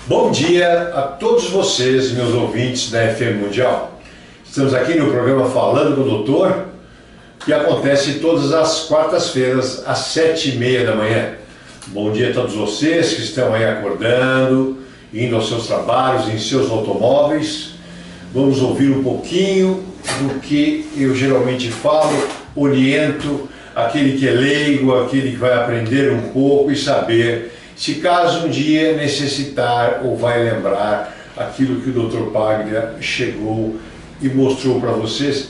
Bom dia a todos vocês, meus ouvintes da FM Mundial. Estamos aqui no programa Falando com o Doutor, que acontece todas as quartas-feiras, às 7h30 da manhã. Bom dia a todos vocês que estão aí acordando, indo aos seus trabalhos, em seus automóveis. Vamos ouvir um pouquinho do que eu geralmente falo, oriento aquele que é leigo, aquele que vai aprender um pouco e saber se caso um dia necessitar ou vai lembrar aquilo que o Dr. Paglia chegou e mostrou para vocês.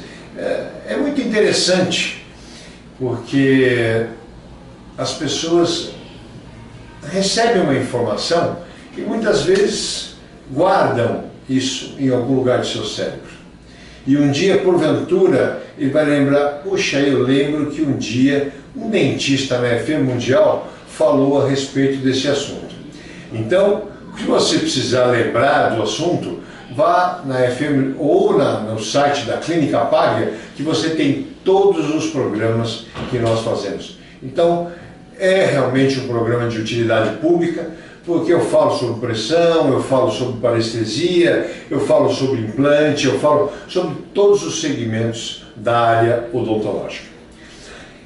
É muito interessante, porque as pessoas recebem uma informação e muitas vezes guardam isso em algum lugar de seu cérebro. E um dia, porventura, ele vai lembrar, puxa, eu lembro que um dia um dentista na FM Mundial falou a respeito desse assunto. Então, se você precisar lembrar do assunto, vá na FM ou no site da Clínica Paglia, que você tem todos os programas que nós fazemos. Então, é realmente um programa de utilidade pública, porque eu falo sobre pressão, eu falo sobre parestesia, eu falo sobre implante, eu falo sobre todos os segmentos da área odontológica.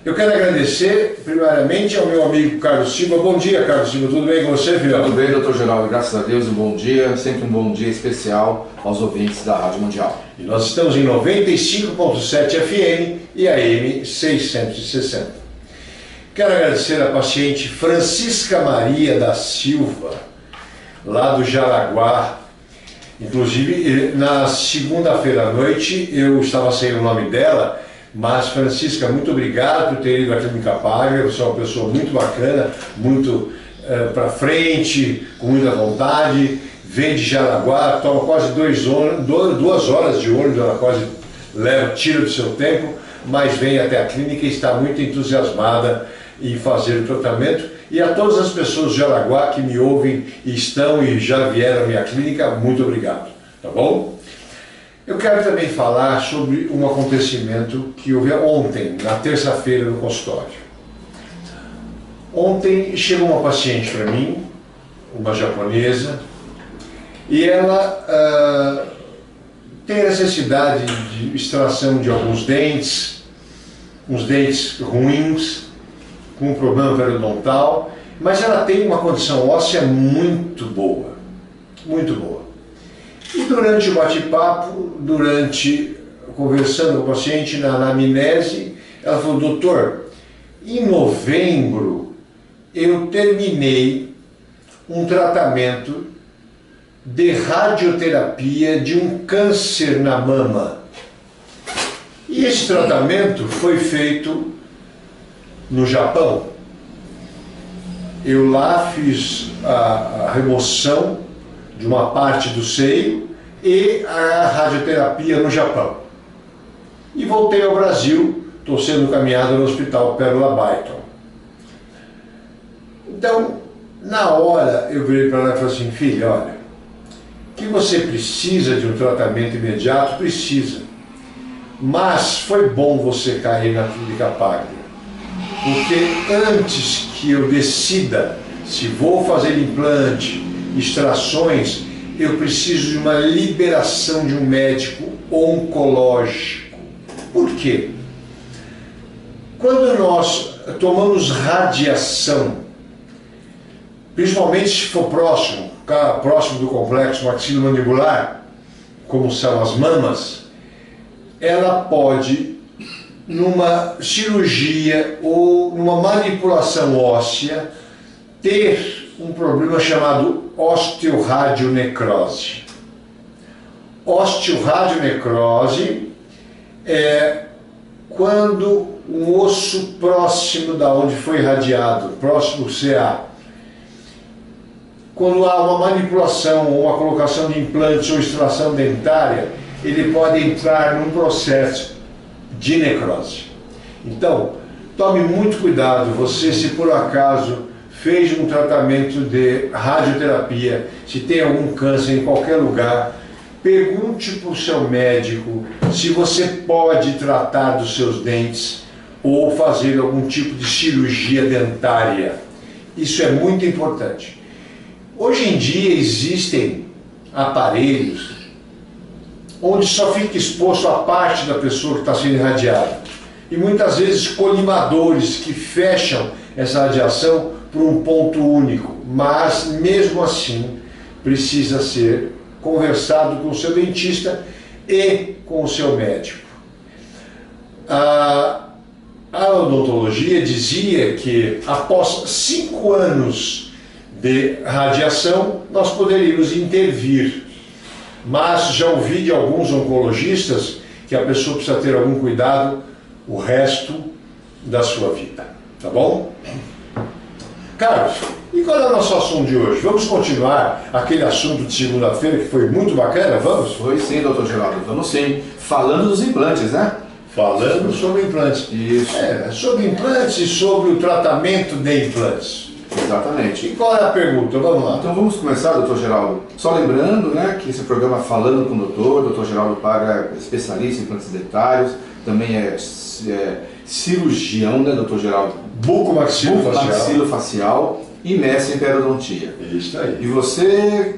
Eu quero agradecer, primeiramente, ao meu amigo Carlos Silva. Bom dia, Carlos Silva. Tudo bem com você, filho? Tudo bem, doutor Geraldo. Graças a Deus, um bom dia. Sempre um bom dia especial aos ouvintes da Rádio Mundial. E nós estamos em 95.7 FM e AM 660. Quero agradecer a paciente Francisca Maria da Silva, lá do Jaraguá. Inclusive, na segunda-feira à noite, eu estava sem o nome dela, mas Francisca, muito obrigado por ter ido à Clínica Paglia. Você é uma pessoa muito bacana, muito para frente, com muita vontade. Vem de Jaraguá, toma quase 2 horas de ônibus, ela quase tira do seu tempo, mas vem até a clínica e está muito entusiasmada em fazer o tratamento. E a todas as pessoas de Jaraguá que me ouvem e estão e já vieram à minha clínica, muito obrigado, tá bom? Eu quero também falar sobre um acontecimento que houve ontem, na terça-feira, no consultório. Ontem chegou uma paciente para mim, uma japonesa, e ela tem necessidade de extração de alguns dentes, uns dentes ruins, com um problema periodontal, mas ela tem uma condição óssea muito boa, muito boa. E durante o bate-papo, conversando com o paciente na anamnese, ela falou, doutor, em novembro eu terminei um tratamento de radioterapia de um câncer na mama. E esse tratamento foi feito no Japão. Eu lá fiz a remoção de uma parte do seio e a radioterapia no Japão. E voltei ao Brasil, estou sendo encaminhado no Hospital Pérola Byton. Então, na hora, eu virei para ela e falei assim, filha, olha, que você precisa de um tratamento imediato, precisa. Mas foi bom você cair na Clínica Paglia, porque antes que eu decida se vou fazer implante, extrações, eu preciso de uma liberação de um médico oncológico. Por quê? Quando nós tomamos radiação, principalmente se for próximo do complexo maxilomandibular, como são as mamas, ela pode, numa cirurgia ou numa manipulação óssea, ter um problema chamado osteoradionecrose. Osteoradionecrose é quando um osso próximo da onde foi irradiado, próximo do CA, quando há uma manipulação ou uma colocação de implantes ou extração dentária, ele pode entrar num processo de necrose. Então, tome muito cuidado, você, se por acaso fez um tratamento de radioterapia, se tem algum câncer em qualquer lugar, pergunte para o seu médico se você pode tratar dos seus dentes ou fazer algum tipo de cirurgia dentária. Isso é muito importante. Hoje em dia existem aparelhos onde só fica exposto a parte da pessoa que está sendo irradiada. E muitas vezes colimadores que fecham essa radiação por um ponto único. Mas mesmo assim precisa ser conversado com o seu dentista e com o seu médico. A odontologia dizia que após 5 anos de radiação nós poderíamos intervir. Mas já ouvi de alguns oncologistas que a pessoa precisa ter algum cuidado o resto da sua vida. Tá bom? Carlos, e qual é o nosso assunto de hoje? Vamos continuar aquele assunto de segunda-feira que foi muito bacana, vamos? Foi sim, doutor Geraldo, vamos sim. Falando dos implantes, né? Falando sobre implantes. Isso. Sobre implantes e sobre o tratamento de implantes. Exatamente. E qual é a pergunta? Vamos lá. Então vamos começar, doutor Geraldo. Só lembrando, né, que esse programa Falando com o doutor Geraldo Paga é especialista em implantes dentários, também é cirurgião, né, doutor Geraldo? Bucomaxilofacial e mestre em periodontia. Isso aí. E você,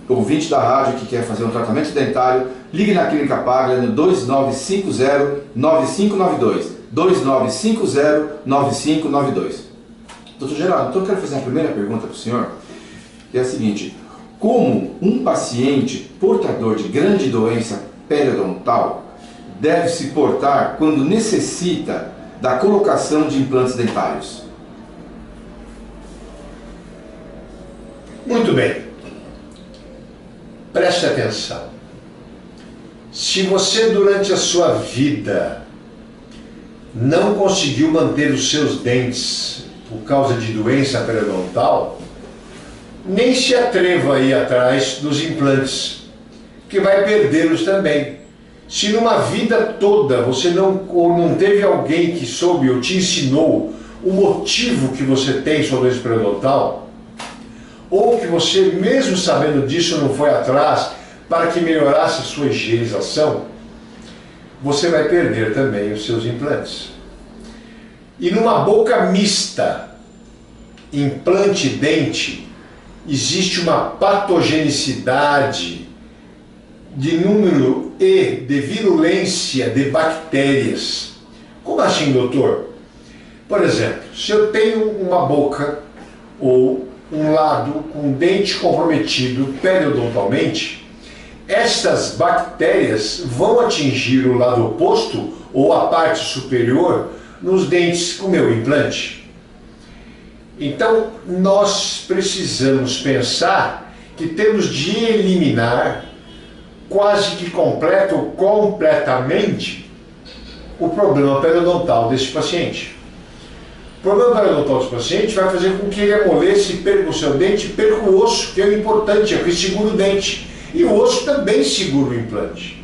ouvinte da rádio que quer fazer um tratamento dentário, ligue na Clínica Paglia no 2950-9592. 2950-9592. Doutor Geraldo, então eu quero fazer a primeira pergunta para o senhor, que é a seguinte: como um paciente portador de grande doença periodontal deve se portar quando necessita da colocação de implantes dentários? Muito bem. Preste atenção. Se você durante a sua vida não conseguiu manter os seus dentes por causa de doença periodontal, nem se atreva a ir atrás dos implantes, que vai perdê-los também. Se numa vida toda você não teve alguém que soube ou te ensinou o motivo que você tem sua doença periodontal, ou que você mesmo sabendo disso não foi atrás para que melhorasse a sua higienização, você vai perder também os seus implantes. E numa boca mista, implante-dente, existe uma patogenicidade de número e de virulência de bactérias. Como assim, doutor? Por exemplo, se eu tenho uma boca ou um lado com um dente comprometido periodontalmente, estas bactérias vão atingir o lado oposto ou a parte superior nos dentes com o meu implante. Então, nós precisamos pensar que temos de eliminar quase que completo ou completamente o problema periodontal desse paciente. O problema periodontal desse paciente vai fazer com que ele amoleça e perca o seu dente e perca o osso, que é o importante, é o que segura o dente. E o osso também segura o implante.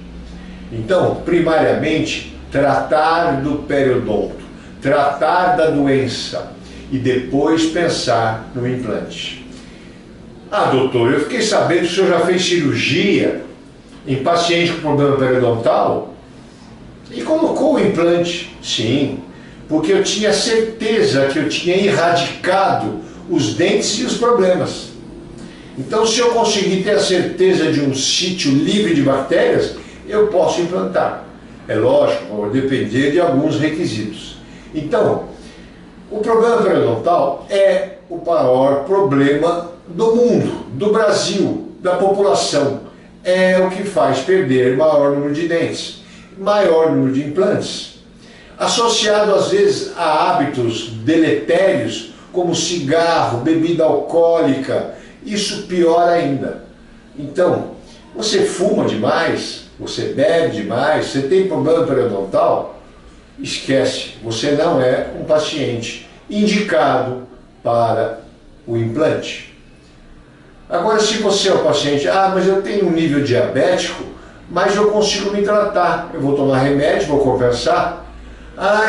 Então, primariamente, tratar do periodonto, tratar da doença e depois pensar no implante. Ah, doutor, eu fiquei sabendo que o senhor já fez cirurgia em paciente com problema periodontal e colocou o implante. Sim, porque eu tinha certeza que eu tinha erradicado os dentes e os problemas. Então, se eu conseguir ter a certeza de um sítio livre de bactérias, eu posso implantar. É lógico, vai depender de alguns requisitos. Então, o problema periodontal é o maior problema do mundo, do Brasil, da população. É o que faz perder maior número de dentes, maior número de implantes, associado às vezes a hábitos deletérios como cigarro, bebida alcoólica. Isso pior ainda. Então, você fuma demais, você bebe demais, você tem problema periodontal, esquece, você não é um paciente indicado para o implante. Agora, se você é um paciente, mas eu tenho um nível diabético, mas eu consigo me tratar, eu vou tomar remédio, vou compensar.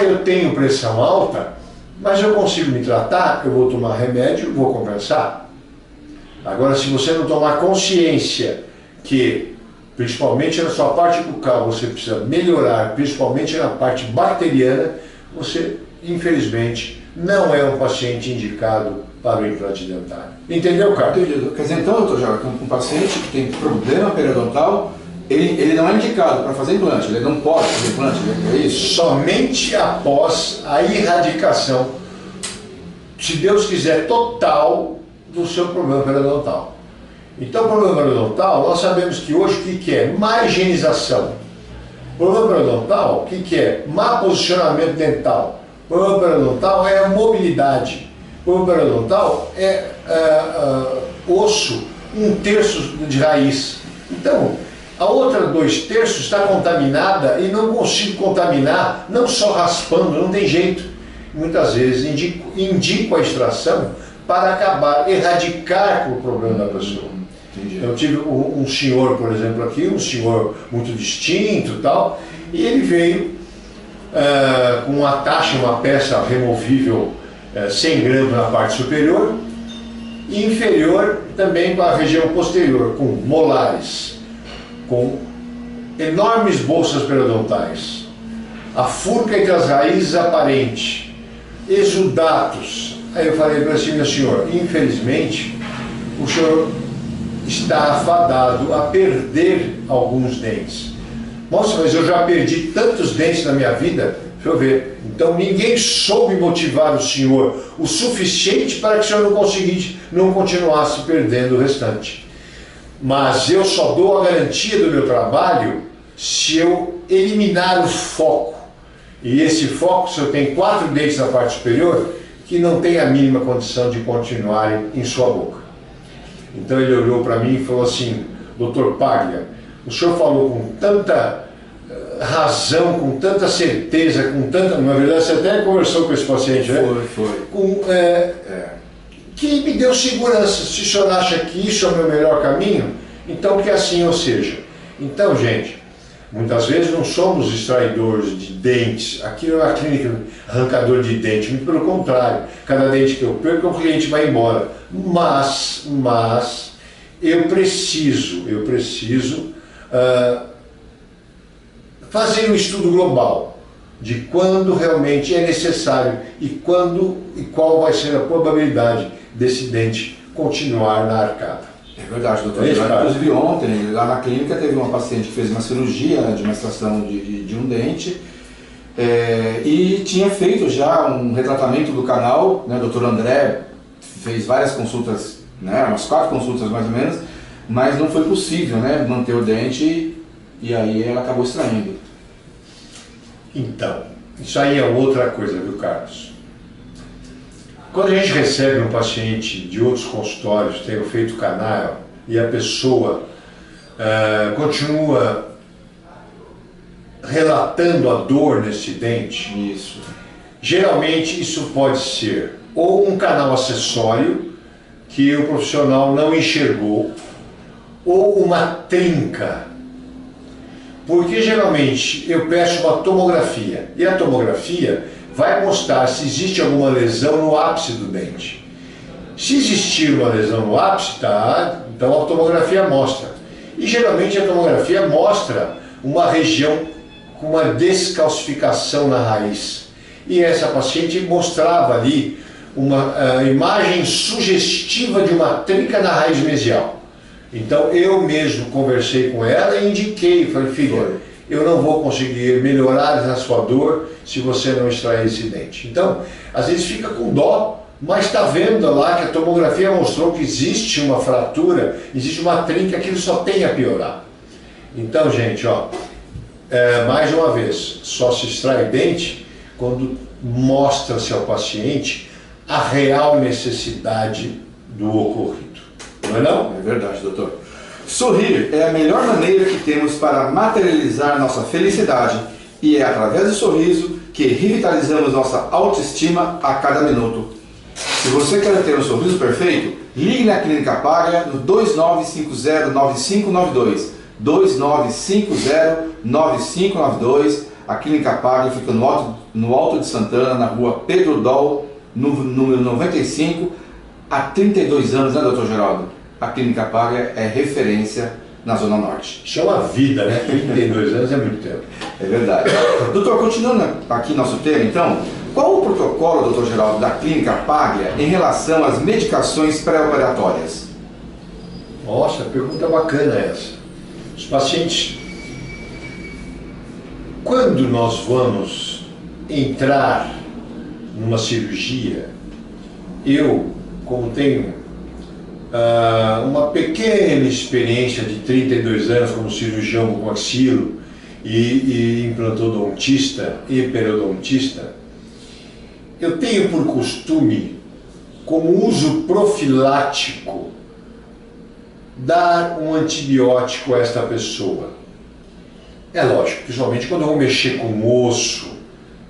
Eu tenho pressão alta, mas eu consigo me tratar, eu vou tomar remédio, vou compensar. Agora, se você não tomar consciência que, principalmente na sua parte bucal, você precisa melhorar, principalmente na parte bacteriana, você, infelizmente, não é um paciente indicado para o implante dentário. Entendeu, Carlos? Entendi. Quer dizer, então, doutor Geraldo, um paciente que tem problema periodontal, ele não é indicado para fazer implante, ele não pode fazer implante, é isso? Somente após a erradicação, se Deus quiser, total do seu problema periodontal. Então, o problema periodontal, nós sabemos que hoje o que é? Má higienização. O problema periodontal, o que é? Má posicionamento dental. O problema periodontal é a mobilidade. O problema periodontal é osso, 1/3 de raiz. Então, a outra 2/3 está contaminada e não consigo contaminar, não só raspando, não tem jeito. Muitas vezes indico a extração para acabar, erradicar o problema da pessoa. Entendi. Eu tive um senhor, por exemplo, aqui, um senhor muito distinto e tal, e ele veio com uma taxa, uma peça removível 100 gramas na parte superior e inferior também para a região posterior, com molares, com enormes bolsas periodontais, a furca entre as raízes aparente, exudatos. Aí eu falei para assim, meu senhor, infelizmente o senhor está afadado a perder alguns dentes. Nossa, mas eu já perdi tantos dentes na minha vida. Deixa eu ver. Então ninguém soube motivar o senhor o suficiente para que o senhor não continuasse perdendo o restante. Mas eu só dou a garantia do meu trabalho se eu eliminar o foco. E esse foco, se eu tenho 4 dentes na parte superior, que não tem a mínima condição de continuarem em sua boca. Então ele olhou para mim e falou assim, doutor Paglia, o senhor falou com tanta razão, com tanta certeza, com tanta... Na verdade, você até conversou com esse paciente, né? Foi. Que me deu segurança. Se o senhor acha que isso é o meu melhor caminho, então que assim ou seja. Então, gente, muitas vezes não somos extraidores de dentes. Aqui não é uma clínica arrancador de dente, muito pelo contrário. Cada dente que eu perco, o cliente vai embora. Mas eu preciso fazer um estudo global de quando realmente é necessário e qual vai ser a probabilidade desse dente continuar na arcada. É verdade, doutor. Inclusive ontem, lá na clínica, teve uma paciente que fez uma cirurgia de uma extração de um dente e tinha feito já um retratamento do canal, né? O doutor André fez várias consultas, né? Umas 4 consultas mais ou menos, mas não foi possível, né? Manter o dente e aí ela acabou extraindo. Então, isso aí é outra coisa, viu, Carlos? Quando a gente recebe um paciente de outros consultórios, tenha feito canal, e a pessoa continua relatando a dor nesse dente, geralmente isso pode ser ou um canal acessório que o profissional não enxergou, ou uma trinca. Porque geralmente eu peço uma tomografia, e a tomografia vai mostrar se existe alguma lesão no ápice do dente. Se existir uma lesão no ápice, tá, então a tomografia mostra. E geralmente a tomografia mostra uma região com uma descalcificação na raiz. E essa paciente mostrava ali uma imagem sugestiva de uma trinca na raiz mesial. Então eu mesmo conversei com ela e indiquei, falei, filha, eu não vou conseguir melhorar a sua dor se você não extrair esse dente. Então, às vezes fica com dó, mas está vendo lá que a tomografia mostrou que existe uma fratura, existe uma trinca, aquilo só tem a piorar. Então, gente, ó, mais uma vez, só se extrai dente quando mostra-se ao paciente a real necessidade do ocorrido. Não é não? É verdade, doutor. Sorrir é a melhor maneira que temos para materializar nossa felicidade e é através do sorriso que revitalizamos nossa autoestima a cada minuto. Se você quer ter um sorriso perfeito, ligue na Clínica Paglia no 2950-9592. 2950-9592. A Clínica Paglia fica no Alto de Santana, na rua Pedro Doll, número 95. Há 32 anos, né, doutor Geraldo? A Clínica Paglia é referência na Zona Norte. Isso é uma vida, né? 32 anos é muito tempo. É verdade. Doutor, continuando aqui nosso tema, então, qual o protocolo, doutor Geraldo, da Clínica Paglia em relação às medicações pré-operatórias? Nossa, pergunta bacana essa. Os pacientes, quando nós vamos entrar numa cirurgia, eu, como tenho uma pequena experiência de 32 anos como cirurgião bucomaxilo e implantodontista e periodontista, eu tenho por costume, como uso profilático, dar um antibiótico a esta pessoa. É lógico, principalmente quando eu vou mexer com o osso,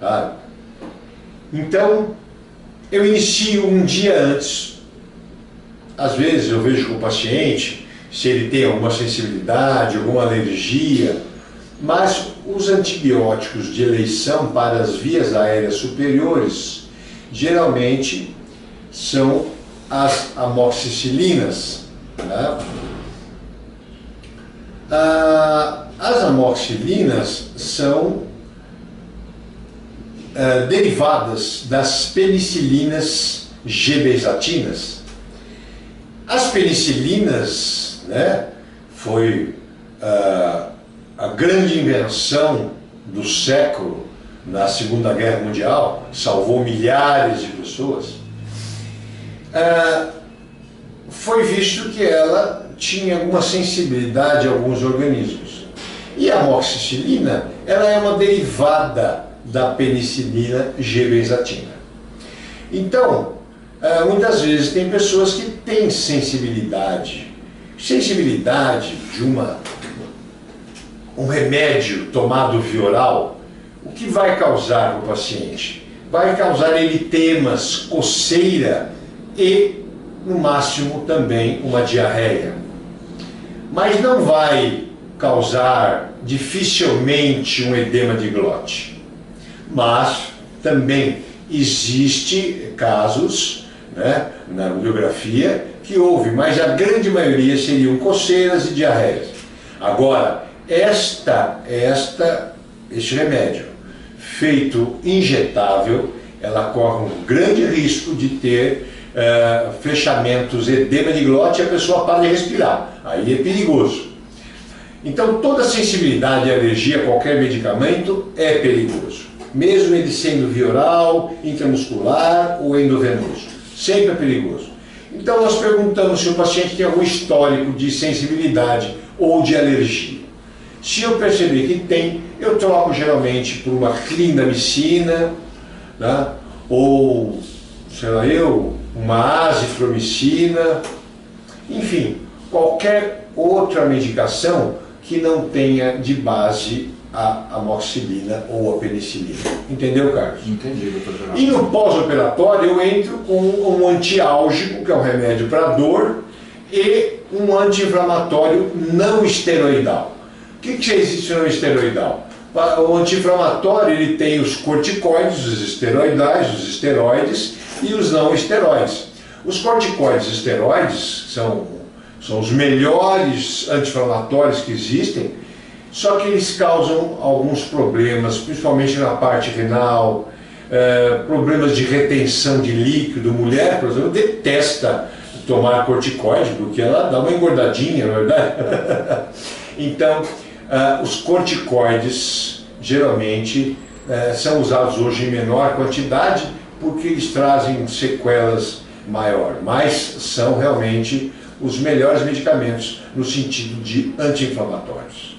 tá? Então, eu inicio um dia antes. Às vezes eu vejo com o paciente se ele tem alguma sensibilidade, alguma alergia, mas os antibióticos de eleição para as vias aéreas superiores geralmente são as amoxicilinas, né? As amoxicilinas são derivadas das penicilinas G-benzatinas. As penicilinas, né, foi a grande invenção do século na Segunda Guerra Mundial, salvou milhares de pessoas. Foi visto que ela tinha alguma sensibilidade a alguns organismos. E a amoxicilina, ela é uma derivada da penicilina G-benzatina. Então, muitas vezes tem pessoas que têm sensibilidade de um remédio tomado via oral. O que vai causar no paciente? Vai causar eritemas, coceira e, no máximo, também uma diarreia. Mas não vai causar dificilmente um edema de glote. Mas também existe casos, né, na bibliografia que houve, mas a grande maioria seriam coceiras e diarreias. Agora, este remédio feito injetável, ela corre um grande risco de ter fechamentos, edema de glote e a pessoa para de respirar. Aí é perigoso. Então, toda sensibilidade e alergia a qualquer medicamento é perigoso, mesmo ele sendo via oral, intramuscular ou endovenoso. Sempre é perigoso. Então, nós perguntamos se o paciente tem algum histórico de sensibilidade ou de alergia. Se eu perceber que tem, eu troco geralmente por uma clindamicina, né? Ou, sei lá uma azitromicina, enfim, qualquer outra medicação que não tenha de base a amoxicilina ou a penicilina. Entendeu, Carlos? Entendi, doutor Geraldo. E no pós-operatório eu entro com um antiálgico, que é um remédio para dor, e um anti-inflamatório não esteroidal. O que existe no esteroidal? O anti-inflamatório ele tem os corticoides, os esteroidais, os esteroides e os não esteroides. Os corticoides e esteroides são os melhores anti-inflamatórios que existem, só que eles causam alguns problemas, principalmente na parte renal, problemas de retenção de líquido. Mulher, por exemplo, detesta tomar corticoide, porque ela dá uma engordadinha, não é verdade? Então, os corticoides geralmente são usados hoje em menor quantidade porque eles trazem sequelas maior, mas são realmente os melhores medicamentos no sentido de anti-inflamatórios.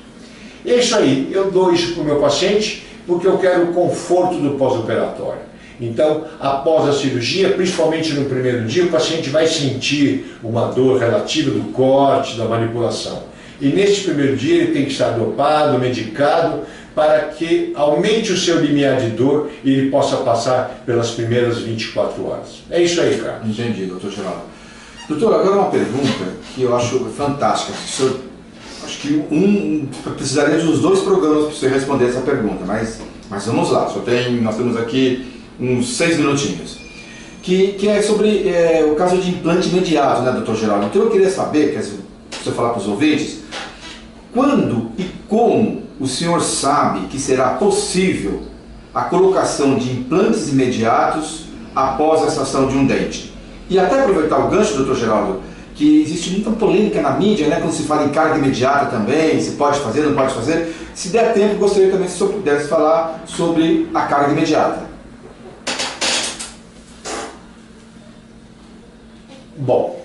E é isso aí, eu dou isso para o meu paciente porque eu quero o conforto do pós-operatório. Então, após a cirurgia, principalmente no primeiro dia, o paciente vai sentir uma dor relativa do corte, da manipulação. E neste primeiro dia ele tem que estar dopado, medicado, para que aumente o seu limiar de dor e ele possa passar pelas primeiras 24 horas. É isso aí, Carlos. Entendi, doutor Geraldo. Doutor, agora uma pergunta que eu acho fantástica. Acho que precisaria de uns 2 programas para você responder essa pergunta, mas vamos lá, nós temos aqui uns 6 minutinhos. Que é sobre o caso de implante imediato, né, doutor Geraldo? Então eu queria saber, você falar para os ouvintes, quando e como o senhor sabe que será possível a colocação de implantes imediatos após a extração de um dente. E até aproveitar o gancho, doutor Geraldo, que existe muita polêmica na mídia, né, quando se fala em carga imediata também, se pode fazer, não pode fazer. Se der tempo, gostaria também se o senhor pudesse falar sobre a carga imediata. Bom,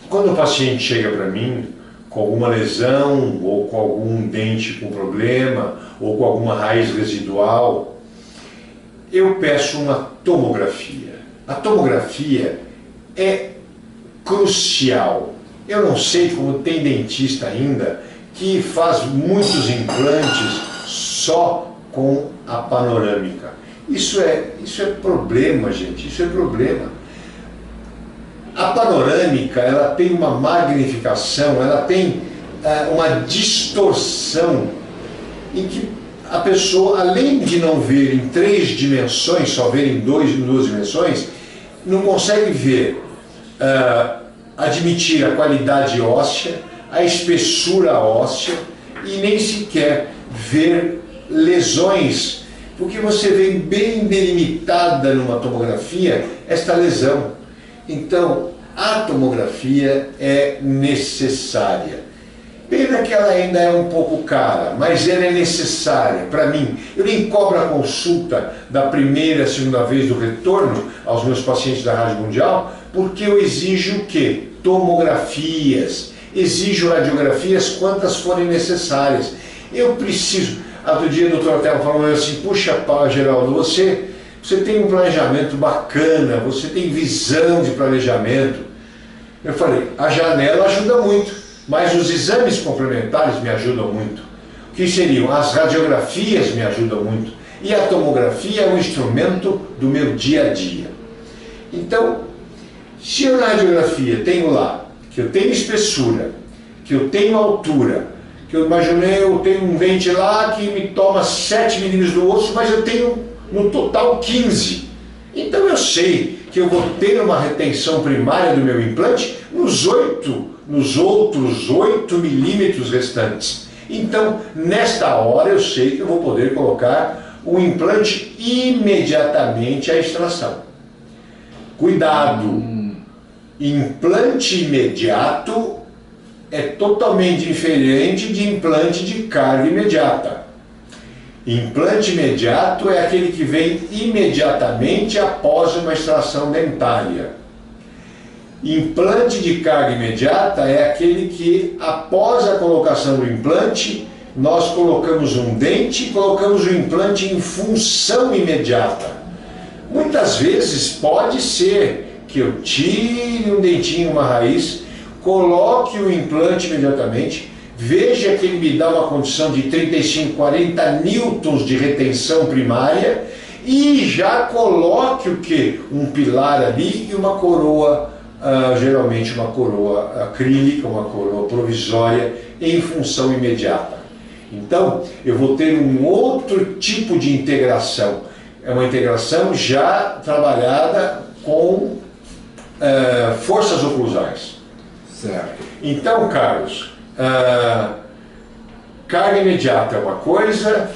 quando o paciente chega para mim com alguma lesão, ou com algum dente com problema, ou com alguma raiz residual, eu peço uma tomografia. A tomografia é crucial. Eu não sei como tem dentista ainda que faz muitos implantes só com a panorâmica. Isso é problema, gente, isso é problema. A panorâmica, ela tem uma magnificação, ela tem uma distorção em que a pessoa, além de não ver em 3 dimensões, só ver em 2 dimensões, não consegue ver, admitir a qualidade óssea, a espessura óssea e nem sequer ver lesões, porque você vê bem delimitada numa tomografia esta lesão. Então, a tomografia é necessária. Pena que ela ainda é um pouco cara, mas ela é necessária para mim. Eu nem cobro a consulta da primeira, segunda vez do retorno aos meus pacientes da Rádio Mundial, porque eu exijo o quê? Tomografias, exijo radiografias quantas forem necessárias. Eu preciso. Outro dia o doutor Otelo falou assim, puxa, Geraldo, você tem um planejamento bacana, você tem visão de planejamento. Eu falei, a janela ajuda muito, mas os exames complementares me ajudam muito. O que seriam? As radiografias me ajudam muito. E a tomografia é um instrumento do meu dia a dia. Então, se eu na radiografia tenho lá, que eu tenho espessura, que eu tenho altura, que eu imaginei, eu tenho um dente lá que me toma 7 milímetros do osso, mas eu tenho no total 15. Então eu sei que eu vou ter uma retenção primária do meu implante nos outros 8 milímetros restantes. Então, nesta hora eu sei que eu vou poder colocar o implante imediatamente à extração. Cuidado! Implante imediato é totalmente diferente de implante de carga imediata. Implante imediato é aquele que vem imediatamente após uma extração dentária. Implante de carga imediata é aquele que, após a colocação do implante, nós colocamos um dente e colocamos o implante em função imediata. Muitas vezes pode ser que eu tire um dentinho, uma raiz, coloque o implante imediatamente, veja que ele me dá uma condição de 35, 40 newtons de retenção primária e já coloque o que? Um pilar ali e uma coroa, geralmente uma coroa acrílica, uma coroa provisória em função imediata. Então, eu vou ter um outro tipo de integração. É uma integração já trabalhada com forças oclusais. Certo. Então, Carlos, carga imediata é uma coisa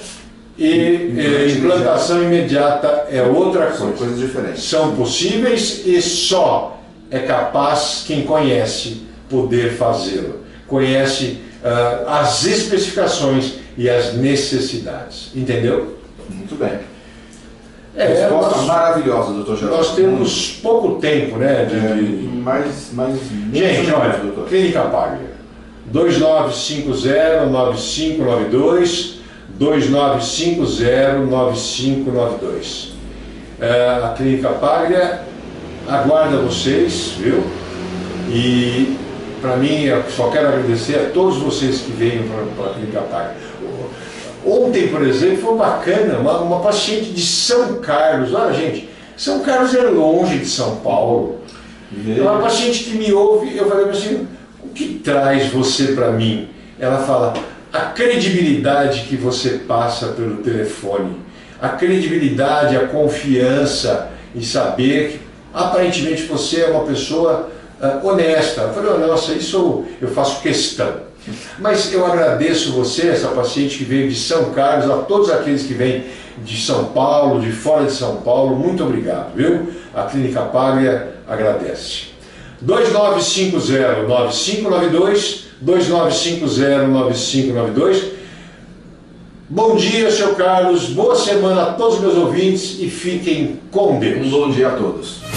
e implantação imediata é outra coisa. São coisas diferentes. São possíveis e só é capaz quem conhece poder fazê-lo. Conhece as especificações e as necessidades. Entendeu? Muito bem. Resposta maravilhosa, doutor Geraldo. Nós temos pouco tempo, né? Gente, olha, doutor. Clínica Paglia. 2950-9592, 2950-9592. A Clínica Paglia aguarda vocês, viu? E para mim, eu só quero agradecer a todos vocês que venham para a Clínica Paglia. Ontem, por exemplo, foi bacana, uma paciente de São Carlos. Olha, gente, São Carlos é longe de São Paulo. É uma paciente que me ouve, eu falei assim, o que traz você para mim? Ela fala, a credibilidade que você passa pelo telefone, a credibilidade, a confiança em saber que aparentemente você é uma pessoa honesta. Eu falei, oh, nossa, isso eu faço questão. Mas eu agradeço você, essa paciente que veio de São Carlos, a todos aqueles que vêm de São Paulo, de fora de São Paulo, muito obrigado, viu? A Clínica Paglia agradece. 2950-9592, 2950-9592. Bom dia, seu Carlos, boa semana a todos os meus ouvintes e fiquem com Deus. Um bom dia a todos.